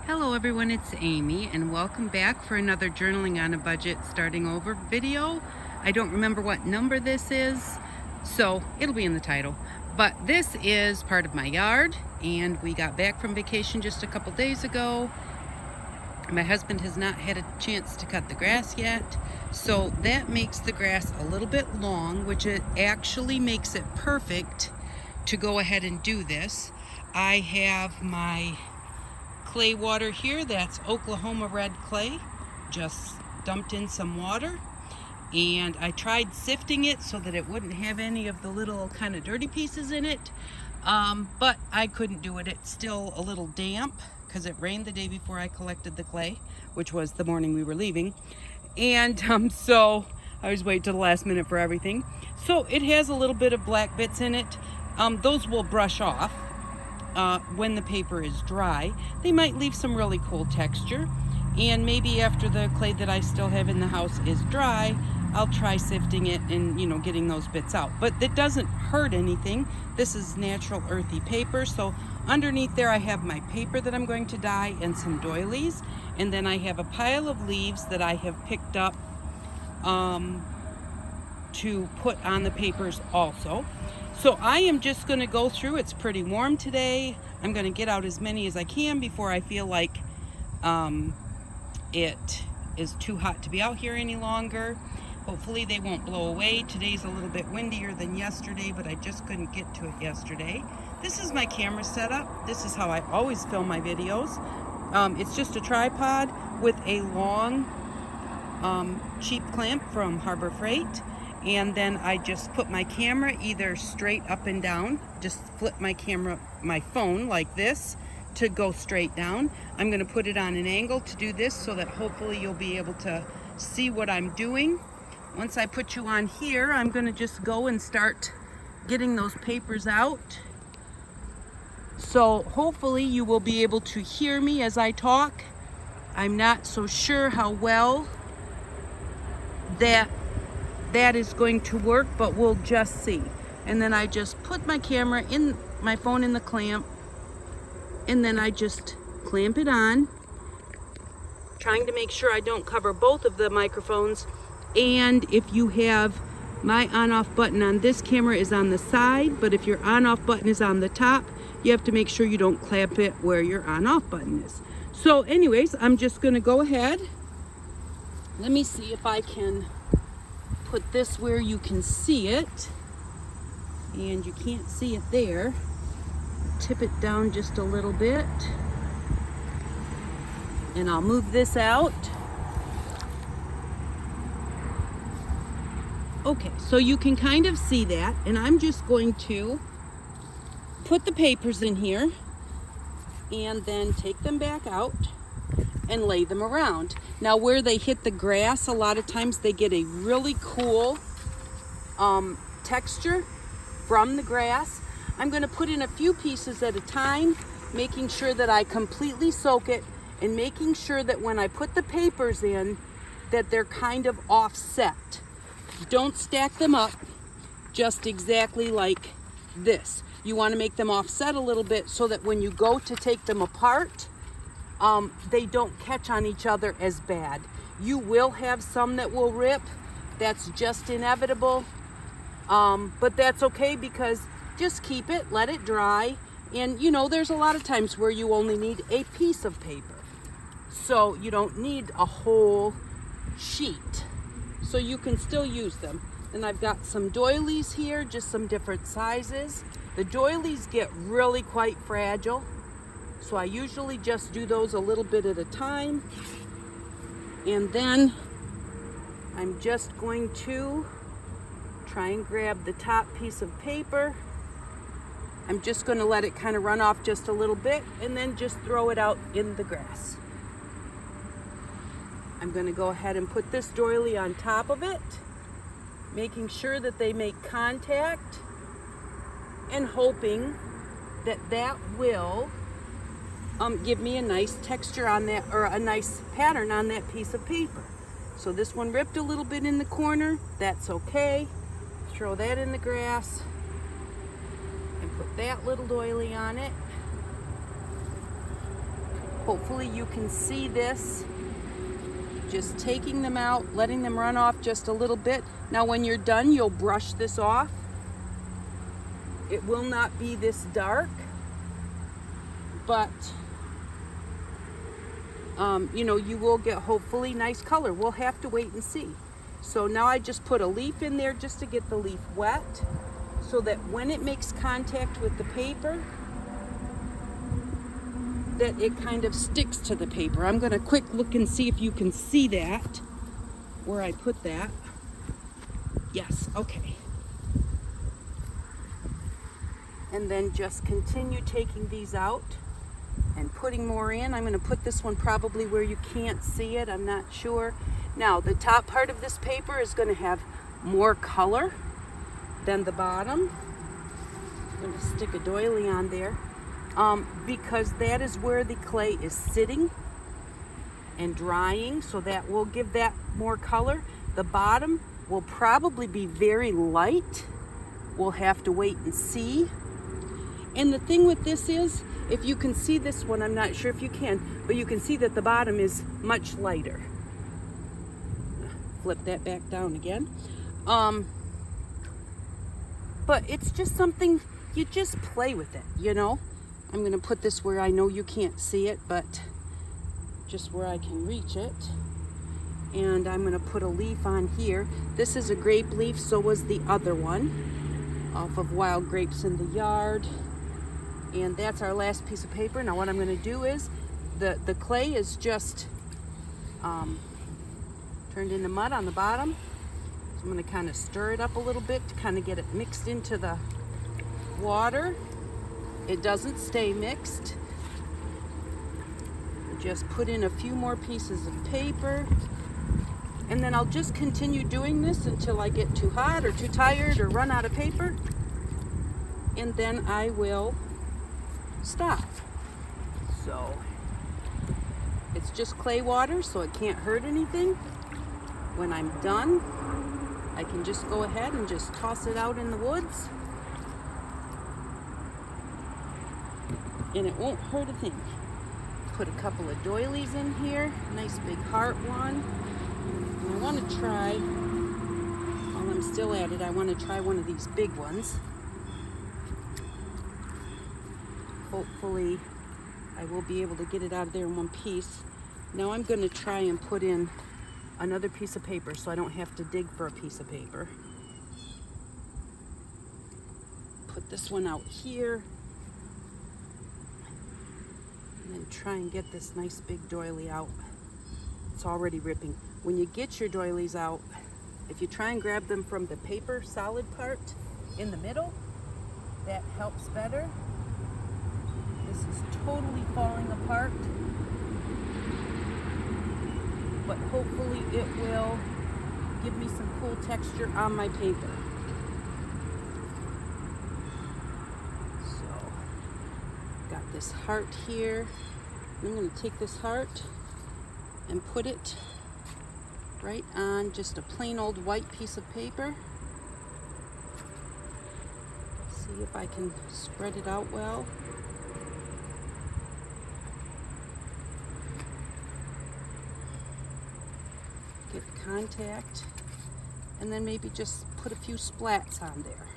Hello everyone, it's Amy and welcome back for another Journaling on a Budget Starting Over video. I don't remember what number this is, so it'll be in the title. But this is part of my yard and we got back from vacation just a couple days ago. My husband has not had a chance to cut the grass yet, so that makes the grass a little bit long, which it actually makes it perfect to go ahead and do this. I have my clay water here, that's Oklahoma red clay, just dumped in some water, and I tried sifting it so that it wouldn't have any of the little kind of dirty pieces in it, but I couldn't do it. It's still a little damp because it rained the day before I collected the clay, which was the morning we were leaving, and so I always wait till the last minute for everything. So it has a little bit of black bits in it. Those will brush off when the paper is dry. They might leave some really cool texture, and maybe after the clay that I still have in the house is dry, I'll try sifting it and getting those bits out. But it doesn't hurt anything. This is natural earthy paper, so underneath there I have my paper that I'm going to dye and some doilies, and then I have a pile of leaves that I have picked up to put on the papers also. So I am just going to go through. It's pretty warm today. I'm going to get out as many as I can before I feel like it is too hot to be out here any longer. Hopefully they won't blow away. Today's a little bit windier than yesterday, but I just couldn't get to it yesterday. This is my camera setup. This is how I always film my videos. It's just a tripod with a long cheap clamp from Harbor Freight. And then I just put my camera either straight up and down, just flip my phone like this to go straight down. I'm going to put it on an angle to do this so that hopefully you'll be able to see what I'm doing. Once I put you on here, I'm going to just go and start getting those papers out. So hopefully you will be able to hear me as I talk. I'm not so sure how well that is going to work, but we'll just see. And then I just put my phone in the clamp, and then I just clamp it on, trying to make sure I don't cover both of the microphones. And if you have my on-off button on this camera is on the side, but if your on-off button is on the top, you have to make sure you don't clamp it where your on-off button is. So anyways, I'm just going to go ahead. Let me see if I can put this where you can see it, and you can't see it there. Tip it down just a little bit, and I'll move this out. Okay, so you can kind of see that, and I'm just going to put the papers in here and then take them back out and lay them around. Now where they hit the grass, a lot of times they get a really cool texture from the grass. I'm going to put in a few pieces at a time, making sure that I completely soak it, and making sure that when I put the papers in, that they're kind of offset. Don't stack them up just exactly like this. You want to make them offset a little bit so that when you go to take them apart, they don't catch on each other as bad. You will have some that will rip. That's just inevitable. But that's okay, because just keep it, let it dry. And there's a lot of times where you only need a piece of paper. So you don't need a whole sheet. So you can still use them. And I've got some doilies here, just some different sizes. The doilies get really quite fragile, so I usually just do those a little bit at a time. And then I'm just going to try and grab the top piece of paper. I'm just going to let it kind of run off just a little bit and then just throw it out in the grass. I'm going to go ahead and put this doily on top of it, making sure that they make contact and hoping that that will give me a nice texture on that, or a nice pattern on that piece of paper. So this one ripped a little bit in the corner. That's okay. Throw that in the grass and put that little doily on it. Hopefully you can see this. Just taking them out, letting them run off just a little bit. Now when you're done, you'll brush this off. It will not be this dark, but you know, you will get hopefully nice color. We'll have to wait and see. So now I just put a leaf in there just to get the leaf wet, so that when it makes contact with the paper, that it kind of sticks to the paper. I'm going to quick look and see if you can see that, where I put that. Yes, okay. And then just continue taking these out and putting more in. I'm going to put this one probably where you can't see it. I'm not sure. Now, the top part of this paper is going to have more color than the bottom. I'm going to stick a doily on there. Because that is where the clay is sitting and drying, so that will give that more color. The bottom will probably be very light. We'll have to wait and see. And the thing with this is, if you can see this one, I'm not sure if you can, but you can see that the bottom is much lighter. Flip that back down again. But it's just something, you just play with it, you know? I'm going to put this where I know you can't see it, but just where I can reach it. And I'm going to put a leaf on here. This is a grape leaf, so was the other one, off of Wild Grapes in the Yard. And that's our last piece of paper. Now what I'm going to do is, the clay is just turned into mud on the bottom. So I'm going to kind of stir it up a little bit to kind of get it mixed into the water. It doesn't stay mixed. Just put in a few more pieces of paper, and then I'll just continue doing this until I get too hot or too tired or run out of paper, and then I will stop. So it's just clay water, so it can't hurt anything. When I'm done, I can just go ahead and just toss it out in the woods, and it won't hurt a thing. Put a couple of doilies in here, nice big heart one. And I want to try, while I'm still at it, I want to try one of these big ones. Hopefully I will be able to get it out of there in one piece. Now I'm going to try and put in another piece of paper so I don't have to dig for a piece of paper. Put this one out here. And then try and get this nice big doily out. It's already ripping. When you get your doilies out, if you try and grab them from the paper solid part in the middle, that helps better. This is totally falling apart, but hopefully it will give me some cool texture on my paper. Got this heart here. I'm going to take this heart and put it right on just a plain old white piece of paper. See if I can spread it out well. Get contact, and then maybe just put a few splats on there,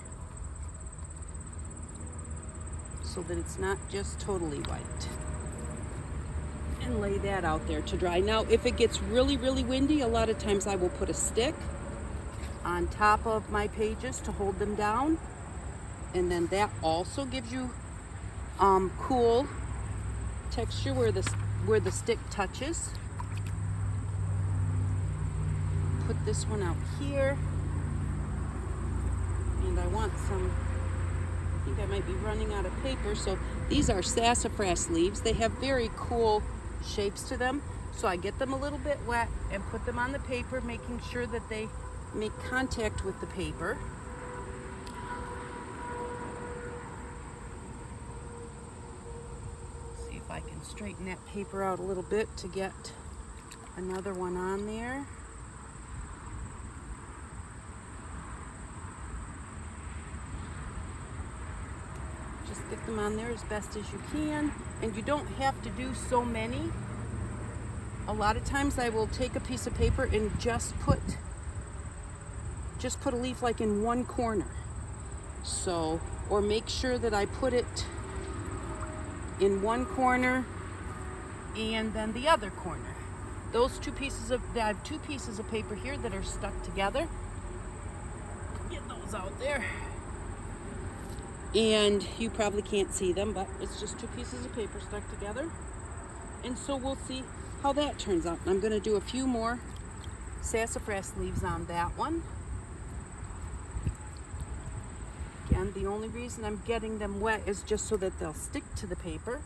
so that it's not just totally white. And lay that out there to dry. Now, if it gets really, really windy, a lot of times I will put a stick on top of my pages to hold them down. And then that also gives you cool texture where the stick touches. Put this one out here. And I want some, I think I might be running out of paper. So these are sassafras leaves. They have very cool shapes to them. So I get them a little bit wet and put them on the paper, making sure that they make contact with the paper. See if I can straighten that paper out a little bit to get another one on there. Just get them them on there as best as you can, and you don't have to do so many. A lot of times I will take a piece of paper and just put a leaf like in one corner. So, or make sure that I put it in one corner and then the other corner. Those I have two pieces of paper here that are stuck together. Get those out there. And you probably can't see them, but it's just two pieces of paper stuck together. And so we'll see how that turns out. I'm going to do a few more sassafras leaves on that one. Again, the only reason I'm getting them wet is just so that they'll stick to the paper.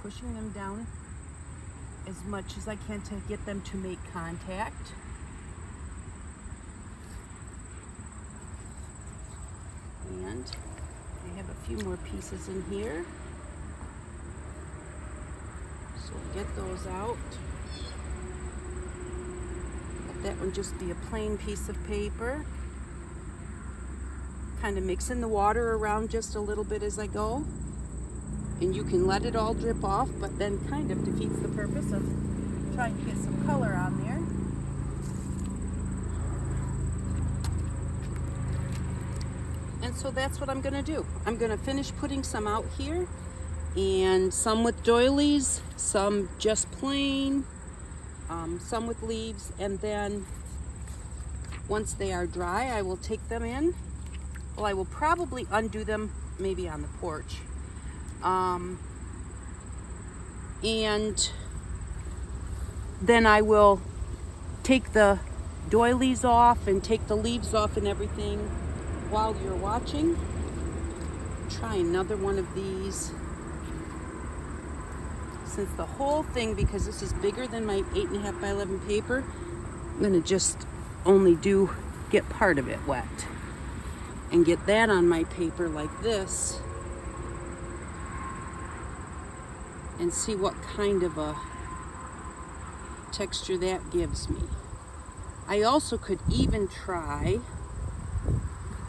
Pushing them down as much as I can to get them to make contact. And I have a few more pieces in here. So get those out. Let that one just be a plain piece of paper. Kind of mixing the water around just a little bit as I go. And you can let it all drip off, but then kind of defeats the purpose of trying to get some color on there. And so that's what I'm going to do. I'm going to finish putting some out here, and some with doilies, some just plain, some with leaves, and then once they are dry, I will take them in. Well, I will probably undo them maybe on the porch. And then I will take the doilies off and take the leaves off and everything while you're watching. Try another one of these. Since the whole thing, because this is bigger than my 8.5 by 11 paper, I'm gonna just only get part of it wet and get that on my paper like this and see what kind of a texture that gives me. I also could even try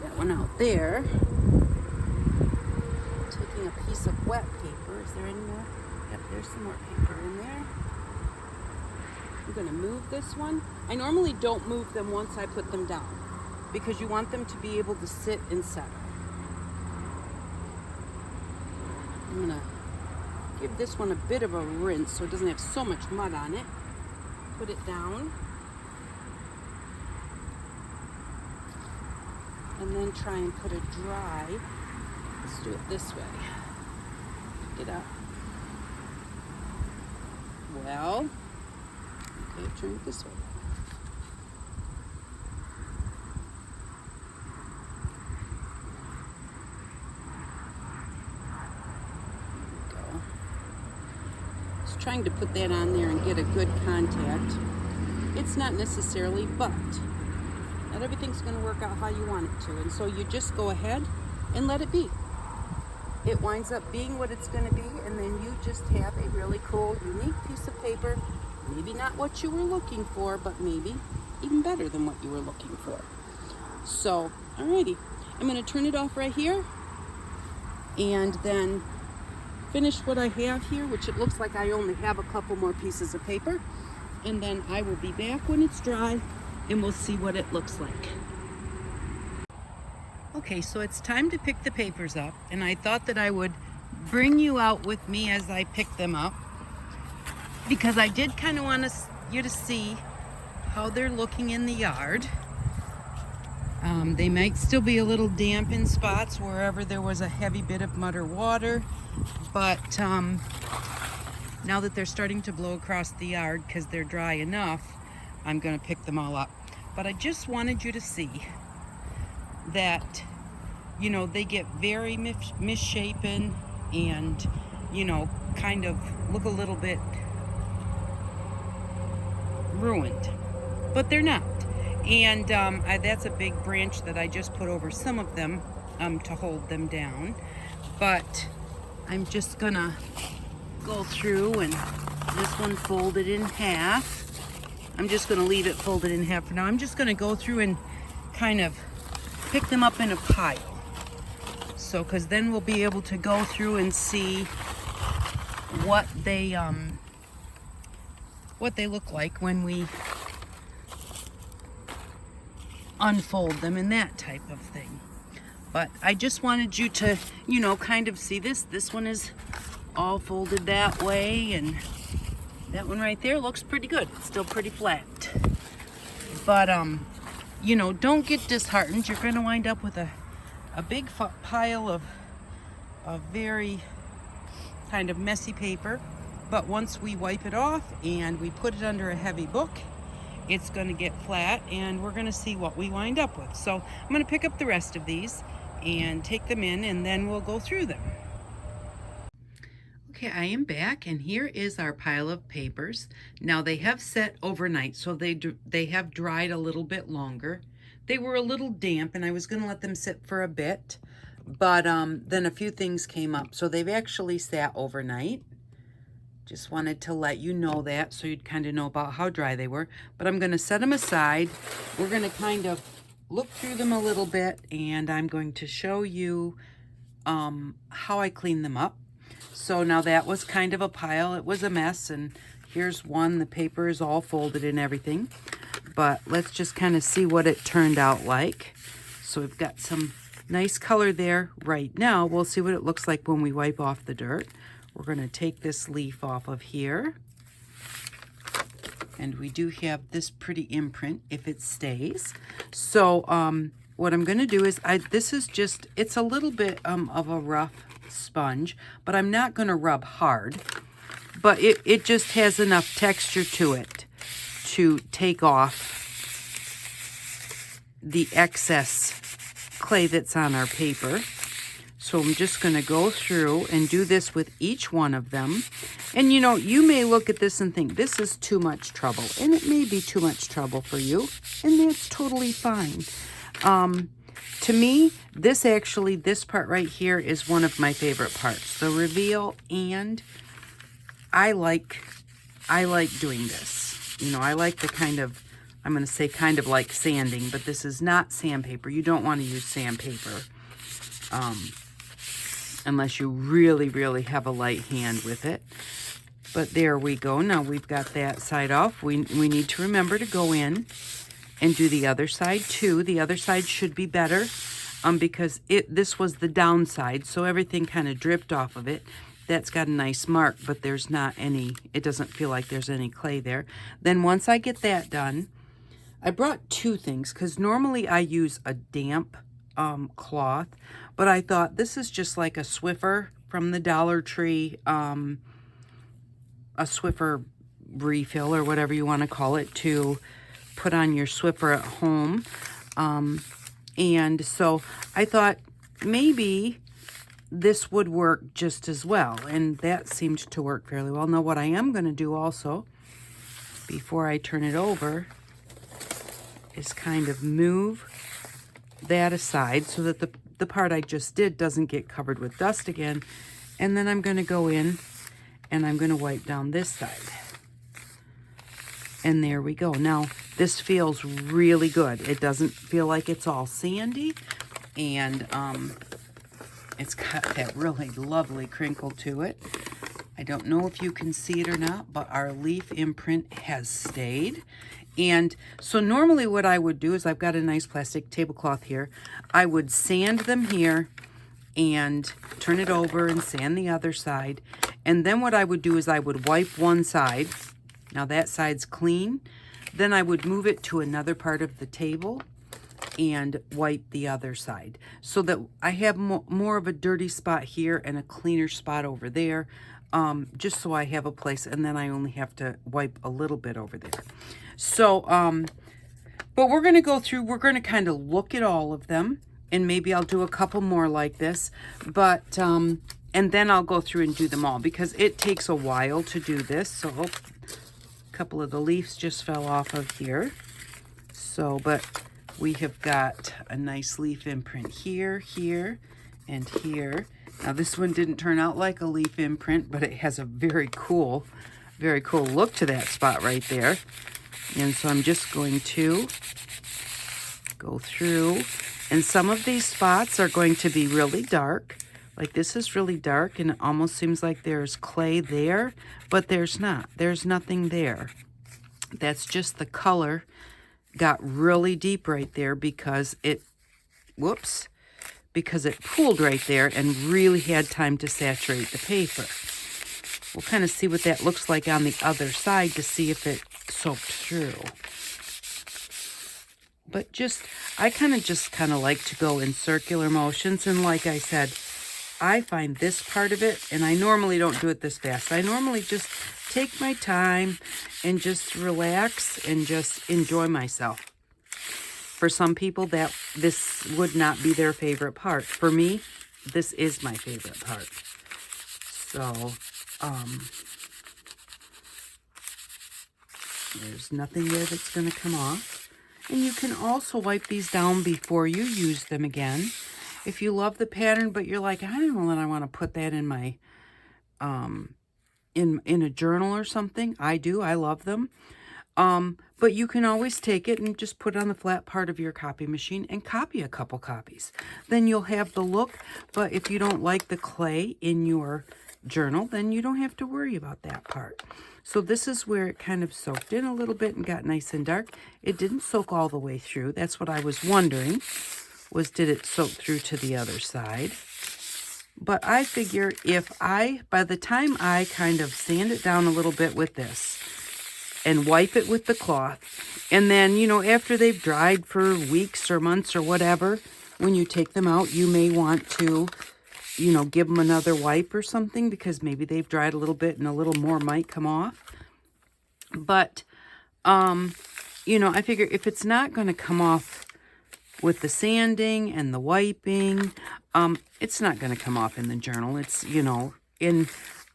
that one out there, taking a piece of wet paper. Is there any more? Yep, there's some more paper in there. I'm going to move this one. I normally don't move them once I put them down because you want them to be able to sit and settle. I'm going to give this one a bit of a rinse so it doesn't have so much mud on it. Put it down. And then try and put a dry. Let's do it this way. Pick it up. Well, okay, turn it this way. Trying to put that on there and get a good contact. It's not necessarily, but not everything's going to work out how you want it to, and so you just go ahead and let it be. It winds up being what it's going to be, and then you just have a really cool, unique piece of paper. Maybe not what you were looking for, but maybe even better than what you were looking for. So, alrighty, I'm going to turn it off right here, and then finish what I have here, which it looks like I only have a couple more pieces of paper, and then I will be back when it's dry and we'll see what it looks like. Okay, so it's time to pick the papers up, and I thought that I would bring you out with me as I pick them up because I did kind of want you to see how they're looking in the yard. They might still be a little damp in spots wherever there was a heavy bit of mud or water, but now that they're starting to blow across the yard because they're dry enough, I'm going to pick them all up. But I just wanted you to see that, you know, they get very misshapen and, you know, kind of look a little bit ruined, but they're not. And that's a big branch that I just put over some of them to hold them down. But I'm just gonna go through, and this one folded in half. I'm just gonna leave it folded in half for now. I'm just gonna go through and kind of pick them up in a pile. So, because then we'll be able to go through and see what they look like when we unfold them and that type of thing. But I just wanted you to, you know, kind of see this. This one is all folded that way, and that one right there looks pretty good. It's still pretty flat. But, you know, don't get disheartened. You're going to wind up with a big pile of very kind of messy paper. But once we wipe it off and we put it under a heavy book, it's going to get flat, and we're going to see what we wind up with. So I'm going to pick up the rest of these and take them in, and then we'll go through them. Okay, I am back, and here is our pile of papers. Now they have set overnight, so they have dried a little bit longer. They were a little damp, and I was going to let them sit for a bit, but then a few things came up, so they've actually sat overnight. Just wanted to let you know that so you'd kind of know about how dry they were. But I'm going to set them aside. We're going to kind of look through them a little bit, and I'm going to show you how I clean them up. So now that was kind of a pile. It was a mess, and here's one. The paper is all folded and everything. But let's just kind of see what it turned out like. So we've got some nice color there right now. We'll see what it looks like when we wipe off the dirt. We're going to take this leaf off of here. And we do have this pretty imprint if it stays. So what I'm going to do is, this is just, it's a little bit of a rough sponge, but I'm not going to rub hard. But it just has enough texture to it to take off the excess clay that's on our paper. So I'm just going to go through and do this with each one of them. And you know, you may look at this and think, this is too much trouble. And it may be too much trouble for you. And that's totally fine. To me, this part right here is one of my favorite parts. The reveal, and I like doing this. You know, I like the kind of, I'm going to say kind of like sanding, but this is not sandpaper. You don't want to use sandpaper. Unless you really, really have a light hand with it. But there we go. Now we've got that side off. We need to remember to go in and do the other side too. The other side should be better because this was the downside, so everything kind of dripped off of it. That's got a nice mark, but there's not any, it doesn't feel like there's any clay there. Then once I get that done, I brought two things because normally I use a damp cloth, but I thought this is just like a Swiffer from the Dollar Tree, a Swiffer refill or whatever you want to call it, to put on your Swiffer at home. And so I thought maybe this would work just as well, and that seemed to work fairly well. Now what I am going to do also, before I turn it over, is kind of move that aside so that the part I just did doesn't get covered with dust again. And then I'm going to go in and I'm going to wipe down this side. And there we go. Now this feels really good. It doesn't feel like it's all sandy, and it's got that really lovely crinkle to it. I don't know if you can see it or not, but our leaf imprint has stayed. And so normally what I would do is, I've got a nice plastic tablecloth here. I would sand them here and turn it over and sand the other side. And then what I would do is I would wipe one side. Now that side's clean. Then I would move it to another part of the table and wipe the other side, so that I have more of a dirty spot here and a cleaner spot over there, just so I have a place, and then I only have to wipe a little bit over there. So, but we're going to go through, we're going to kind of look at all of them, and maybe I'll do a couple more like this, but, and then I'll go through and do them all, because it takes a while to do this. So, a couple of the leaves just fell off of here. So, but we have got a nice leaf imprint here, here, and here. Now this one didn't turn out like a leaf imprint, but it has a very cool look to that spot right there. And so I'm just going to go through And some of these spots are going to be really dark. Like this is really dark and it almost seems like there's clay there, but there's not. There's nothing there. That's just the color got really deep right there because it, whoops, because it pooled right there and really had time to saturate the paper. We'll kind of see what that looks like on the other side to see if it soaked through. But I kind of like to go in circular motions. And like I said, I find this part of it, and I normally don't do it this fast. I normally just take my time and just relax and just enjoy myself. For some people, this would not be their favorite part. For me, this is my favorite part. So, there's nothing there that's going to come off. And you can also wipe these down before you use them again. If you love the pattern, but you're like, I don't know that I want to put that in my, in a journal or something. I do. I love them. But you can always take it and just put it on the flat part of your copy machine and copy a couple copies. Then you'll have the look. But if you don't like the clay in your journal, then you don't have to worry about that part. So this is where it kind of soaked in a little bit and got nice and dark. It didn't soak all the way through. That's what I was wondering, was did it soak through to the other side? But I figure by the time I kind of sand it down a little bit with this and wipe it with the cloth, and then, after they've dried for weeks or months or whatever, when you take them out, you may want to give them another wipe or something because maybe they've dried a little bit and a little more might come off. But, I figure if it's not going to come off with the sanding and the wiping, it's not going to come off in the journal. It's, and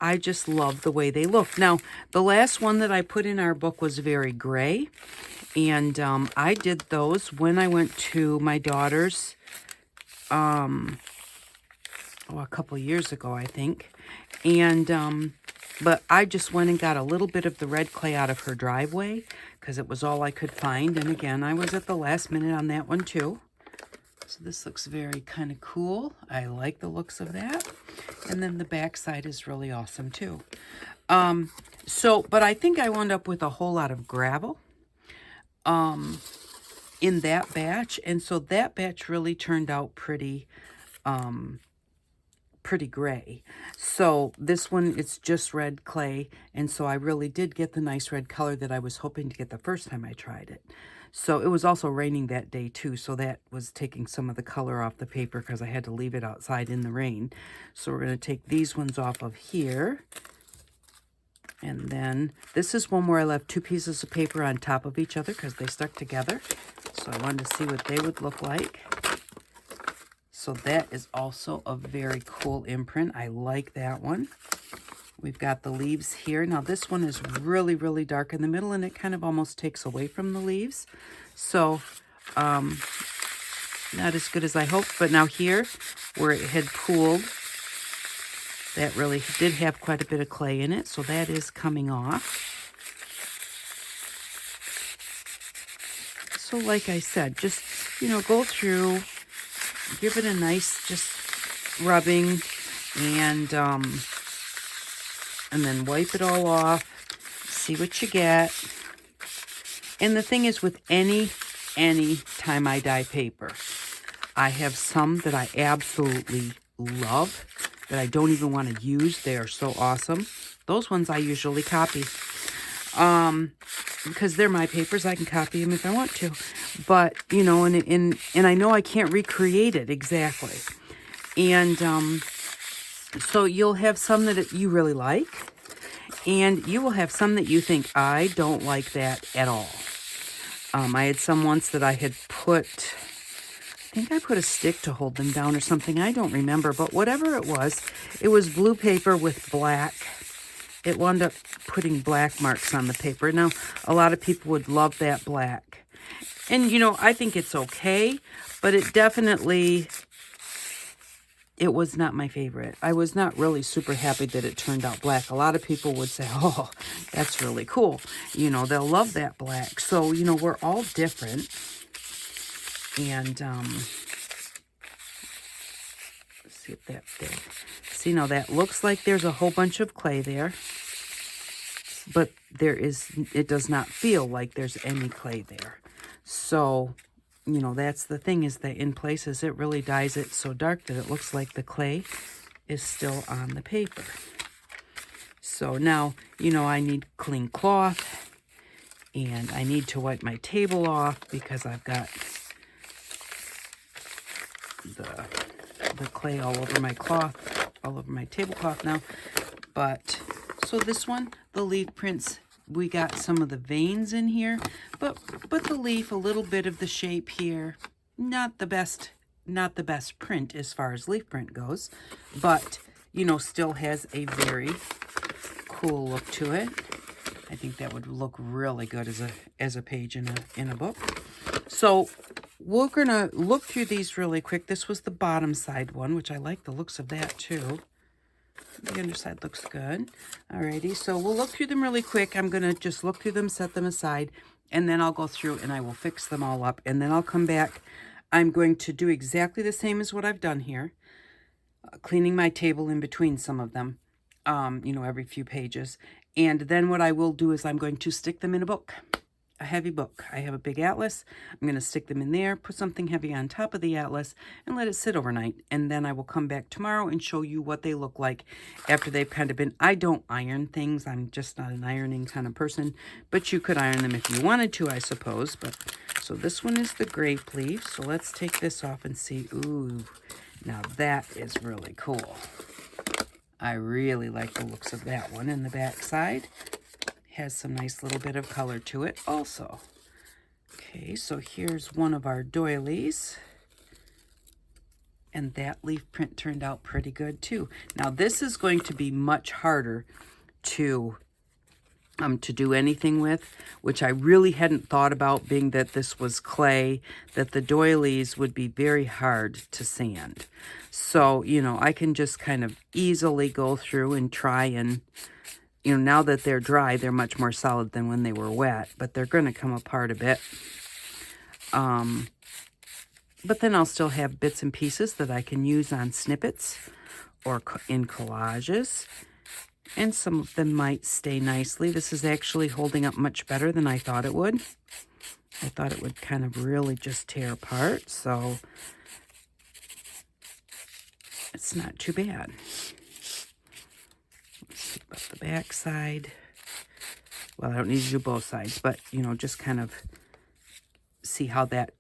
I just love the way they look. Now, the last one that I put in our book was very gray. And I did those when I went to my daughter's, a couple years ago, I think. And, but I just went and got a little bit of the red clay out of her driveway because it was all I could find. And again, I was at the last minute on that one too. So this looks very kind of cool. I like the looks of that. And then the back side is really awesome too. But I think I wound up with a whole lot of gravel in that batch. And so that batch really turned out pretty gray. So this one, it's just red clay. And so I really did get the nice red color that I was hoping to get the first time I tried it. So it was also raining that day too. So that was taking some of the color off the paper because I had to leave it outside in the rain. So we're going to take these ones off of here. And then this is one where I left 2 pieces of paper on top of each other because they stuck together. So I wanted to see what they would look like. So that is also a very cool imprint. I like that one. We've got the leaves here. Now this one is really, really dark in the middle and it kind of almost takes away from the leaves. So not as good as I hoped. But now here, where it had pooled, that really did have quite a bit of clay in it. So that is coming off. So like I said, just, go through, give it a nice just rubbing and then wipe it all off, see what you get. And the thing is with any tie-dye paper, I have some that I absolutely love that I don't even want to use. They are so awesome. Those ones I usually copy. Because they're my papers, I can copy them if I want to. But, and I know I can't recreate it exactly. And so you'll have some that you really like. And you will have some that you think, I don't like that at all. I had some once that I had put, I think I put a stick to hold them down or something. I don't remember. But whatever it was blue paper with black. It wound up putting black marks on the paper. Now, a lot of people would love that black. And, I think it's okay. But it definitely, it was not my favorite. I was not really super happy that it turned out black. A lot of people would say, oh, that's really cool. They'll love that black. So, we're all different. And See if that there. See, now that looks like there's a whole bunch of clay there, but it does not feel like there's any clay there. So, you know, that's the thing, is that in places it really dyes it so dark that it looks like the clay is still on the paper. So now, you know, I need clean cloth, and I need to wipe my table off because I've got the clay all over my cloth, all over my tablecloth now. But so this one, the leaf prints, we got some of the veins in here, but the leaf, a little bit of the shape here, not the best print as far as leaf print goes, but you know, still has a very cool look to it. I think that would look really good as a page in a book. So we're gonna look through these really quick. This was the bottom side one, which I like the looks of that too. The underside looks good. Alrighty, so we'll look through them really quick. I'm gonna just look through them, set them aside, and then I'll go through and I will fix them all up, and then I'll come back. I'm going to do exactly the same as what I've done here, cleaning my table in between some of them, you know, every few pages. And then what I will do is I'm going to stick them in a book, a heavy book. I have a big atlas. I'm going to stick them in there, put something heavy on top of the atlas, and let it sit overnight. And then I will come back tomorrow and show you what they look like after they've kind of been... I don't iron things. I'm just not an ironing kind of person, but you could iron them if you wanted to, I suppose. But so this one is the grape leaf. So let's take this off and see. Ooh, now that is really cool. I really like the looks of that one. And the back side has some nice little bit of color to it also. Okay, so here's one of our doilies. And that leaf print turned out pretty good too. Now this is going to be much harder to do anything with, which I really hadn't thought about, being that this was clay, that the doilies would be very hard to sand. So, you know, I can just kind of easily go through and try and, you know, now that they're dry, they're much more solid than when they were wet, but they're going to come apart a bit. But then I'll still have bits and pieces that I can use on snippets or in collages. And some of them might stay nicely. This is actually holding up much better than I thought it would. I thought it would kind of really just tear apart, so it's not too bad. Let's see about the back side. Well, I don't need to do both sides, but you know, just kind of see how that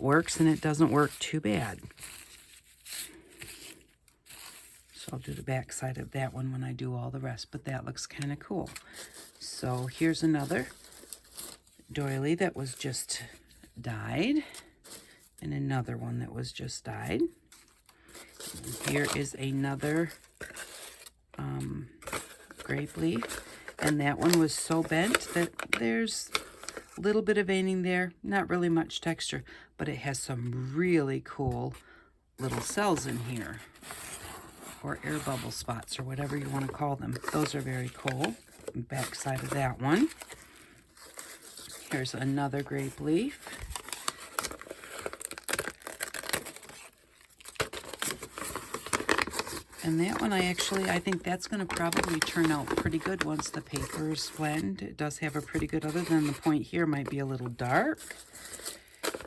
works, and it doesn't work too bad. So I'll do the back side of that one when I do all the rest, but that looks kind of cool. So here's another doily that was just dyed, and another one that was just dyed. And here is another grape leaf, and that one was so bent that there's a little bit of veining there, not really much texture, but it has some really cool little cells in here, or air bubble spots, or whatever you want to call them. Those are very cool. Back side of that one. Here's another grape leaf. And that one I think that's going to probably turn out pretty good once the paper is blended. It does have a pretty good, other than the point here might be a little dark.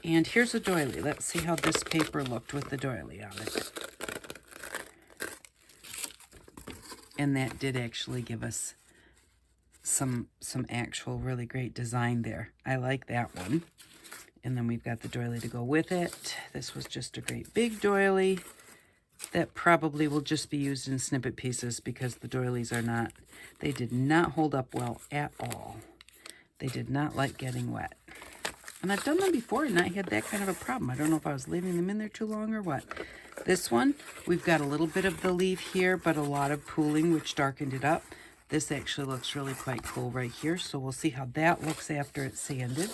And here's a doily. Let's see how this paper looked with the doily on it. And that did actually give us some actual really great design there. I like that one. And then we've got the doily to go with it. This was just a great big doily that probably will just be used in snippet pieces, because the doilies they did not hold up well at all. They did not like getting wet. And I've done them before and I had that kind of a problem. I don't know if I was leaving them in there too long or what. This one, we've got a little bit of the leaf here, but a lot of pooling, which darkened it up. This actually looks really quite cool right here, so we'll see how that looks after it's sanded.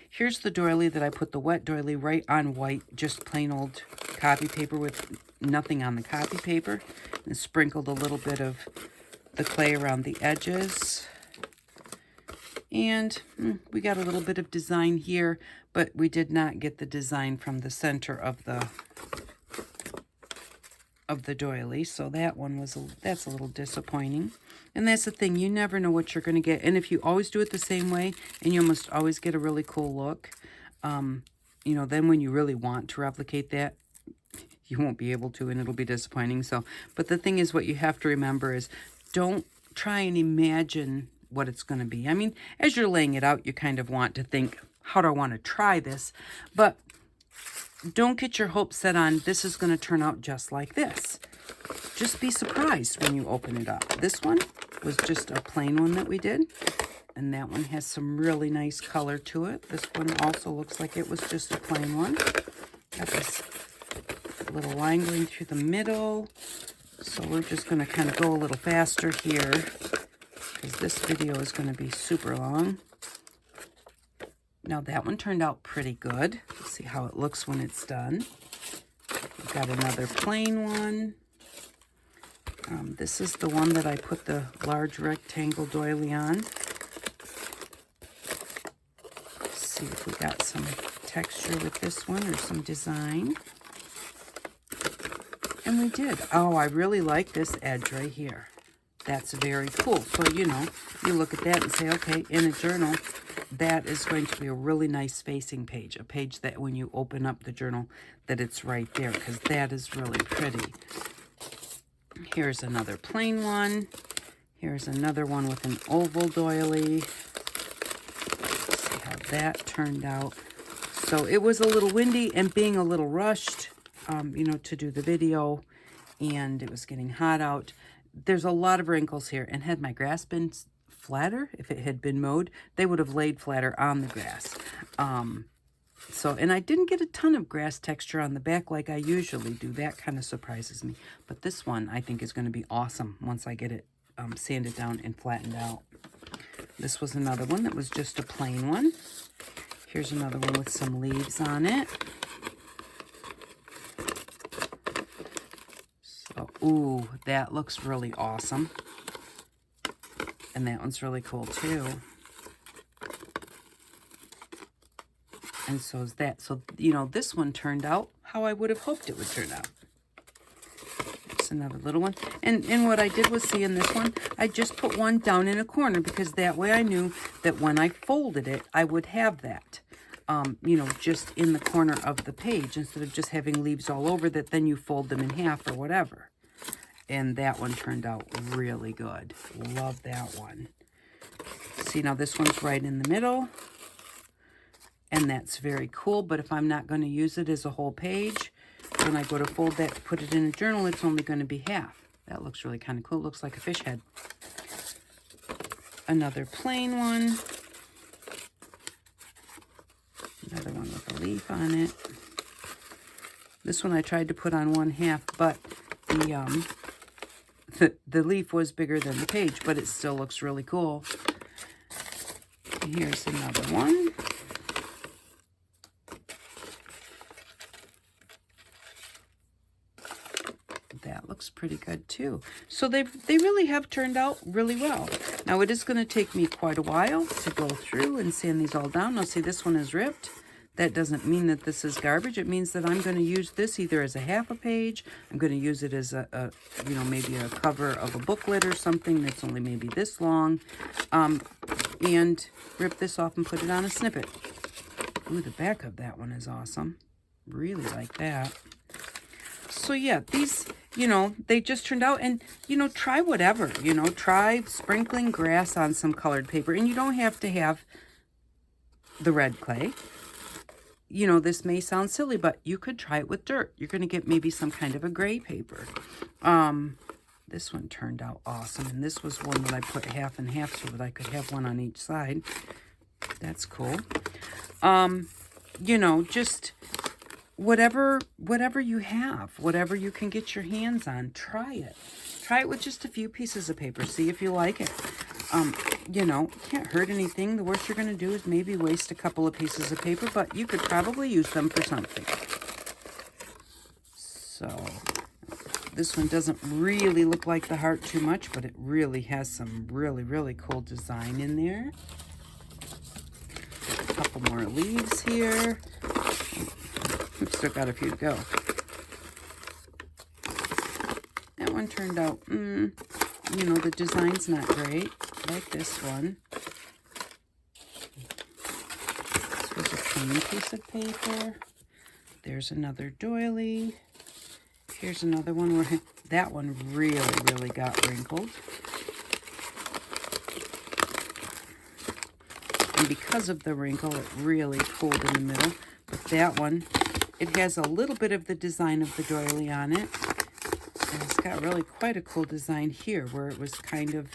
Here's the doily that I put the wet doily right on white, just plain old copy paper with nothing on the copy paper, and sprinkled a little bit of the clay around the edges. And we got a little bit of design here, but we did not get the design from the center of the of the doily, so that one was that's a little disappointing. And that's the thing, you never know what you're going to get. And if you always do it the same way, and you almost always get a really cool look, you know, then when you really want to replicate that, you won't be able to, and it'll be disappointing. So, but the thing is, what you have to remember is, don't try and imagine what it's going to be. I mean, as you're laying it out, you kind of want to think, how do I want to try this? But don't get your hopes set on this is going to turn out just like this. Just be surprised when you open it up. This one was just a plain one that we did, and that one has some really nice color to it. This one also looks like it was just a plain one. Got this little line going through the middle. So we're just going to kind of go a little faster here, because this video is going to be super long. Now that one turned out pretty good. Let's see how it looks when it's done. We've got another plain one. This is the one that I put the large rectangle doily on. Let's see if we got some texture with this one or some design. And we did. Oh, I really like this edge right here. That's very cool. So, you know, you look at that and say, okay, in a journal, that is going to be a really nice facing page. A page that when you open up the journal, that it's right there, because that is really pretty. Here's another plain one. Here's another one with an oval doily. Let's see how that turned out. So it was a little windy and being a little rushed, you know, to do the video, and it was getting hot out. There's a lot of wrinkles here, and had my grass been flatter, if it had been mowed, they would have laid flatter on the grass. And I didn't get a ton of grass texture on the back like I usually do. That kind of surprises me. But this one I think is going to be awesome once I get it sanded down and flattened out. This was another one that was just a plain one. Here's another one with some leaves on it. So, ooh, that looks really awesome. And that one's really cool too. And so is that. So, you know, this one turned out how I would have hoped it would turn out. It's another little one. And what I did was, see in this one, I just put one down in a corner, because that way I knew that when I folded it, I would have that, you know, just in the corner of the page, instead of just having leaves all over that then you fold them in half or whatever. And that one turned out really good. Love that one. See, now this one's right in the middle. And that's very cool. But if I'm not going to use it as a whole page, when I go to fold that to put it in a journal, it's only going to be half. That looks really kind of cool. It looks like a fish head. Another plain one. Another one with a leaf on it. This one I tried to put on one half, but the leaf was bigger than the page, but it still looks really cool. Here's another one. That looks pretty good too. So they really have turned out really well. Now it is going to take me quite a while to go through and sand these all down. Now see, this one is ripped. That doesn't mean that this is garbage. It means that I'm going to use this either as a half a page. I'm going to use it as a you know, maybe a cover of a booklet or something that's only maybe this long. And rip this off and put it on a snippet. Ooh, the back of that one is awesome. Really like that. So yeah, these, you know, they just turned out, and, you know, try whatever, you know, try sprinkling grass on some colored paper, and you don't have to have the red clay. You know, this may sound silly, but you could try it with dirt. You're going to get maybe some kind of a gray paper. This one turned out awesome, and this was one that I put half and half so that I could have one on each side. That's cool. You know, just whatever you have, whatever you can get your hands on, try it. Try it with just a few pieces of paper. See if you like it. You know, can't hurt anything. The worst you're going to do is maybe waste a couple of pieces of paper, but you could probably use them for something. So this one doesn't really look like the heart too much, but it really has some really, really cool design in there. A couple more leaves here. We've still got a few to go. one turned out, you know, the design's not great, like this one. This was a plain piece of paper. There's another doily. Here's another one where that one really got wrinkled. And because of the wrinkle, it really pulled in the middle. But that one, it has a little bit of the design of the doily on it. And it's got really quite a cool design here where it was kind of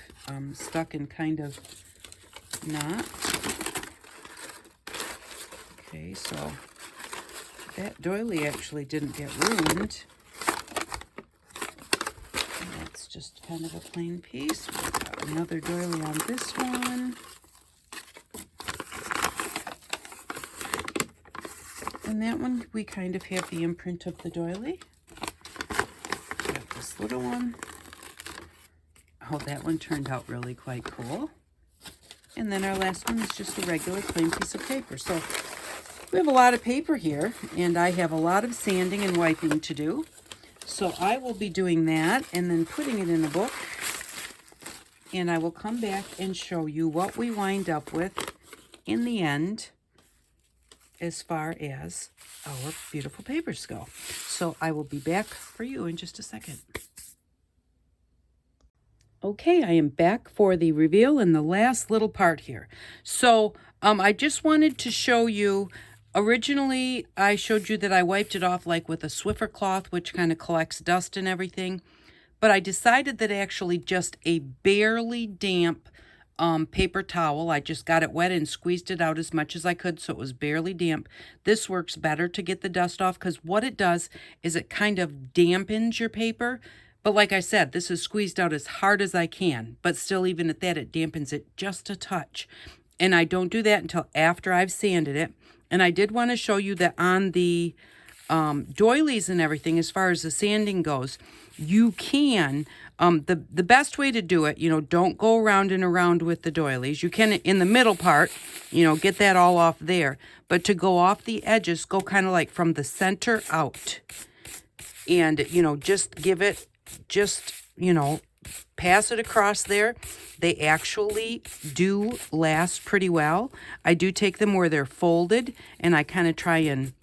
stuck in kind of knot. Okay, so that doily actually didn't get ruined. And that's just kind of a plain piece. We've got another doily on this one. And that one, we kind of have the imprint of the doily. Got this little one. Oh, that one turned out really quite cool. And then our last one is just a regular plain piece of paper. So we have a lot of paper here, and I have a lot of sanding and wiping to do. So I will be doing that and then putting it in a book. And I will come back and show you what we wind up with in the end as far as our beautiful papers go. So I will be back for you in just a second. Okay, I am back for the reveal and the last little part here. So I just wanted to show you, originally I showed you that I wiped it off like with a Swiffer cloth, which kind of collects dust and everything. But I decided that actually just a barely damp paper towel. I just got it wet and squeezed it out as much as I could so it was barely damp. This works better to get the dust off because what it does is it kind of dampens your paper. But like I said, this is squeezed out as hard as I can. But still, even at that, it dampens it just a touch. And I don't do that until after I've sanded it. And I did want to show you that on the doilies and everything, as far as the sanding goes, you can, the best way to do it, you know, don't go around and around with the doilies. You can, in the middle part, you know, get that all off there. But to go off the edges, go kind of like from the center out. And, you know, just give it, just, you know, pass it across there. They actually do last pretty well. I do take them where they're folded, and I kind of try and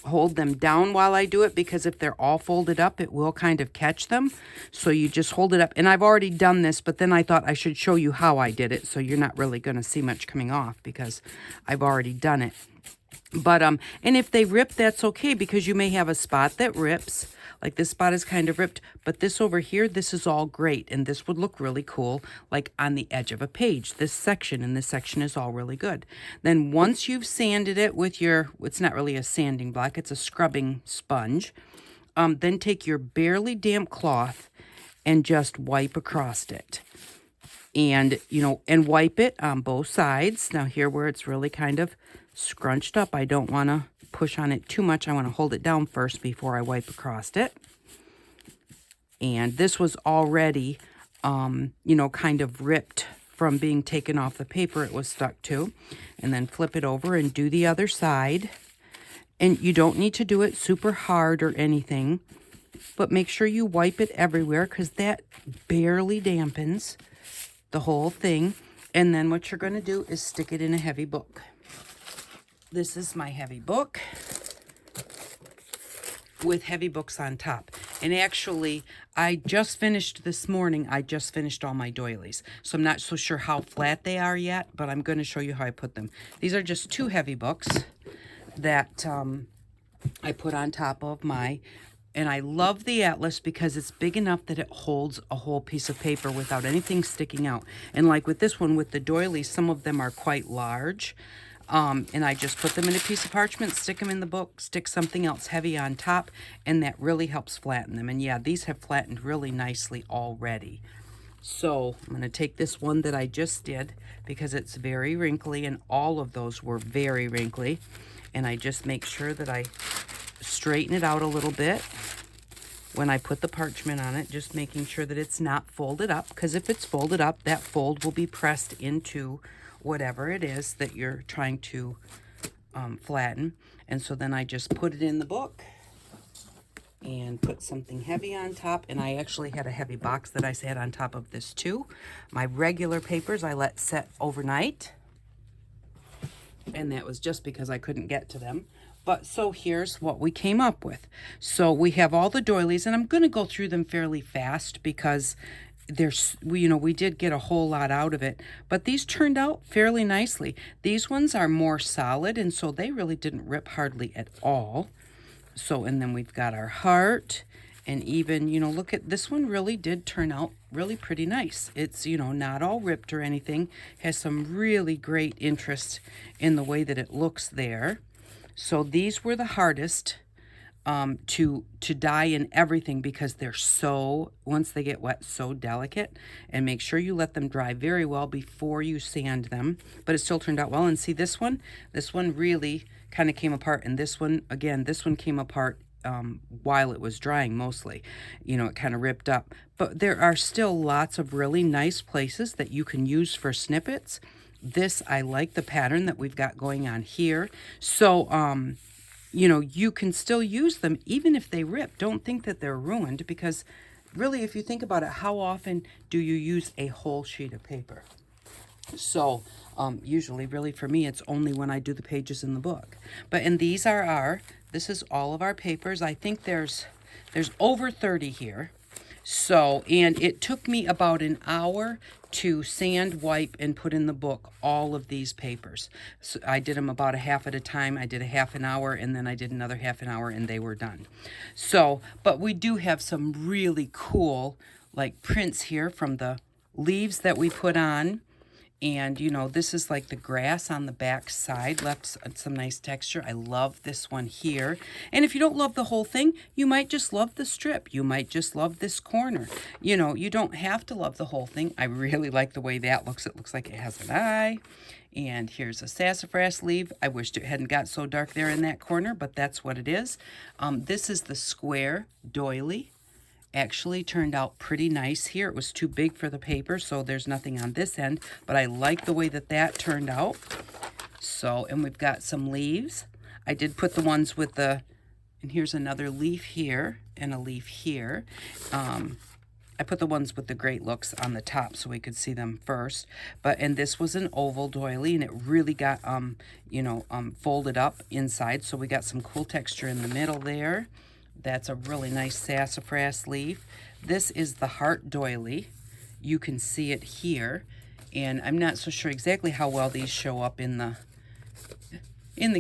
hold them down while I do it, because if they're all folded up, it will kind of catch them. So you just hold it up. And I've already done this, but then I thought I should show you how I did it, so you're not really going to see much coming off because I've already done it. But and if they rip, that's okay, because you may have a spot that rips. Like this spot is kind of ripped, but this over here, this is all great. And this would look really cool, like on the edge of a page. This section and this section is all really good. Then once you've sanded it with your, it's not really a sanding block, it's a scrubbing sponge. Then take your barely damp cloth and just wipe across it. And, you know, and wipe it on both sides. Now here where it's really kind of scrunched up, I don't want to push on it too much. I want to hold it down first before I wipe across it. And this was already, you know, kind of ripped from being taken off the paper it was stuck to. And then flip it over and do the other side. And you don't need to do it super hard or anything, but make sure you wipe it everywhere, because that barely dampens the whole thing. And then what you're going to do is stick it in a heavy book. This is my heavy book with heavy books on top. And actually, I just finished this morning, I just finished all my doilies. So I'm not so sure how flat they are yet, but I'm going to show you how I put them. These are just 2 heavy books that I put on top of my, and I love the Atlas because it's big enough that it holds a whole piece of paper without anything sticking out. And like with this one, with the doilies, some of them are quite large. And I just put them in a piece of parchment, stick them in the book, stick something else heavy on top, and that really helps flatten them. And yeah, these have flattened really nicely already. So I'm going to take this one that I just did because it's very wrinkly, and all of those were very wrinkly. And I just make sure that I straighten it out a little bit when I put the parchment on it, just making sure that it's not folded up, because if it's folded up, that fold will be pressed into whatever it is that you're trying to flatten. And so then I just put it in the book and put something heavy on top. And I actually had a heavy box that I sat on top of this too. My regular papers I let set overnight, and that was just because I couldn't get to them. But so here's what we came up with. So we have all the doilies, and I'm going to go through them fairly fast because there's, we did get a whole lot out of it, but these turned out fairly nicely. These ones are more solid, and so they really didn't rip hardly at all. So, and then we've got our heart, and even, look at this one, really did turn out really pretty nice. It's, not all ripped or anything, has some really great interest in the way that it looks there. So these were the hardest to dye and everything because they're so, once they get wet, so delicate. And make sure you let them dry very well before you sand them. But it still turned out well. And see this one really kind of came apart. And this one, again, this one came apart while it was drying mostly. It kind of ripped up. But there are still lots of really nice places that you can use for snippets. This, I like the pattern that we've got going on here. So, you can still use them even if they rip. Don't think that they're ruined, because really, if you think about it, how often do you use a whole sheet of paper? So usually, really, for me, it's only when I do the pages in the book. And these are this is all of our papers. I think there's over 30 here. So, and it took me about an hour to sand, wipe, and put in the book all of these papers. So I did them about a half at a time. I did a half an hour, and then I did another half an hour, and they were done. So, but we do have some really cool, like, prints here from the leaves that we put on. And, this is like the grass on the back side, left some nice texture. I love this one here. And if you don't love the whole thing, you might just love the strip. You might just love this corner. You don't have to love the whole thing. I really like the way that looks. It looks like it has an eye. And here's a sassafras leaf. I wished it hadn't got so dark there in that corner, but that's what it is. This is the square doily. Actually turned out pretty nice here. It was too big for the paper, so there's nothing on this end, but I like the way that turned out. So, and we've got some leaves. I did put the ones with and here's another leaf here and a leaf here. I put the ones with the great looks on the top so we could see them first. And this was an oval doily, and it really got, folded up inside, so we got some cool texture in the middle there. That's a really nice sassafras leaf. This is the heart doily. You can see it here. And I'm not so sure exactly how well these show up in the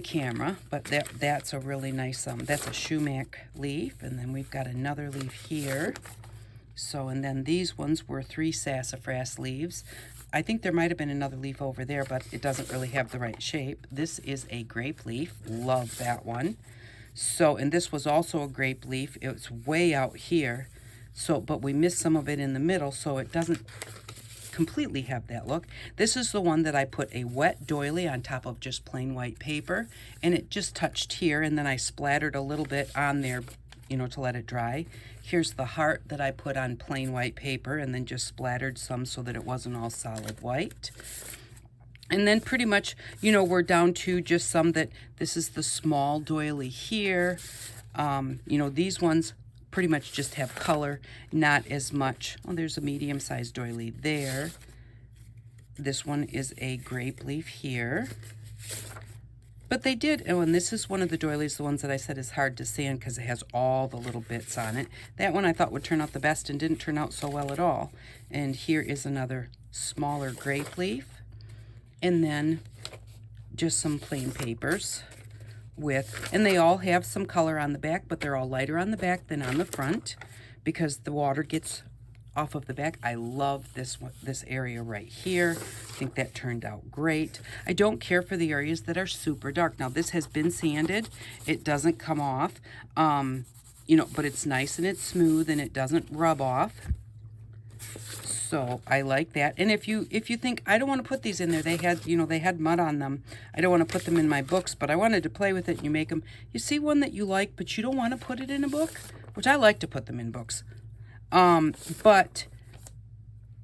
camera, but that's a really nice, that's a sumac leaf. And then we've got another leaf here. So, and then these ones were 3 sassafras leaves. I think there might have been another leaf over there, but it doesn't really have the right shape. This is a grape leaf. Love that one. So, and this was also a grape leaf. It's way out here. So, but we missed some of it in the middle, so it doesn't completely have that look. This is the one that I put a wet doily on top of just plain white paper, and it just touched here, and then I splattered a little bit on there, to let it dry. Here's the heart that I put on plain white paper and then just splattered some so that it wasn't all solid white. And then pretty much, we're down to just some this is the small doily here. These ones pretty much just have color, not as much. Oh, there's a medium-sized doily there. This one is a grape leaf here. But they did, and this is one of the doilies, the ones that I said is hard to sand because it has all the little bits on it. That one I thought would turn out the best and didn't turn out so well at all. And here is another smaller grape leaf. And then just some plain papers and they all have some color on the back, but they're all lighter on the back than on the front because the water gets off of the back. I love this area right here. I think that turned out great. I don't care for the areas that are super dark. Now this has been sanded. It doesn't come off, but it's nice and it's smooth and it doesn't rub off. So I like that. And if you think I don't want to put these in there, they had mud on them. I don't want to put them in my books, but I wanted to play with it. And you make them. You see one that you like, but you don't want to put it in a book, which I like to put them in books. But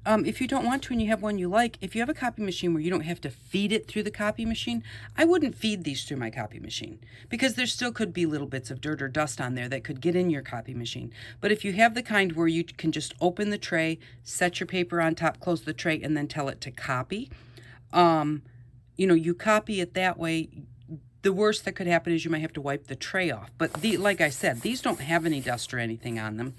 if you don't want to and you have one you like, if you have a copy machine where you don't have to feed it through the copy machine, I wouldn't feed these through my copy machine because there still could be little bits of dirt or dust on there that could get in your copy machine. But if you have the kind where you can just open the tray, set your paper on top, close the tray, and then tell it to copy, you copy it that way. The worst that could happen is you might have to wipe the tray off. But like I said, these don't have any dust or anything on them.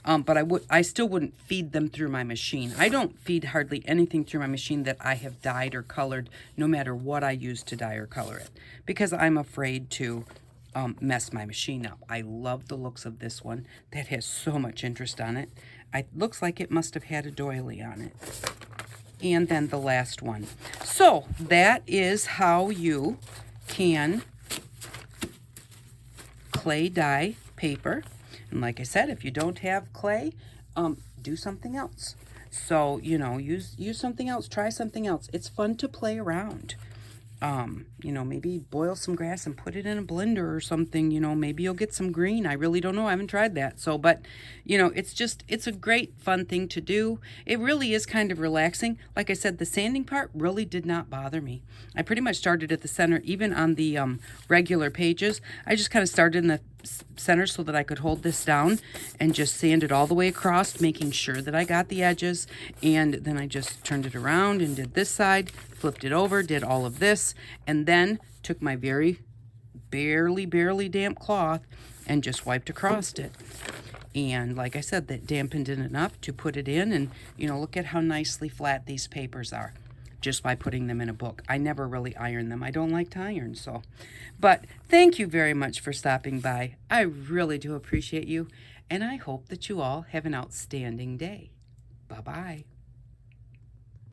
But I still wouldn't feed them through my machine. I don't feed hardly anything through my machine that I have dyed or colored, no matter what I use to dye or color it, because I'm afraid to mess my machine up. I love the looks of this one. That has so much interest on it. It looks like it must have had a doily on it. And then the last one. So that is how you can clay dye paper. And like I said, if you don't have clay, do something else. So, use something else, try something else. It's fun to play around. Maybe boil some grass and put it in a blender or something. Maybe you'll get some green. I really don't know. I haven't tried that. So, but, it's a great fun thing to do. It really is kind of relaxing. Like I said, the sanding part really did not bother me. I pretty much started at the center, even on the regular pages. I just kind of started in the center so that I could hold this down and just sand it all the way across, making sure that I got the edges. And then I just turned it around and did this side, flipped it over, did all of this, and then took my very barely damp cloth and just wiped across it. And like I said, that dampened it enough to put it in, and look at how nicely flat these papers are just by putting them in a book. I never really iron them. I don't like to iron, so. But thank you very much for stopping by. I really do appreciate you, and I hope that you all have an outstanding day. Bye-bye.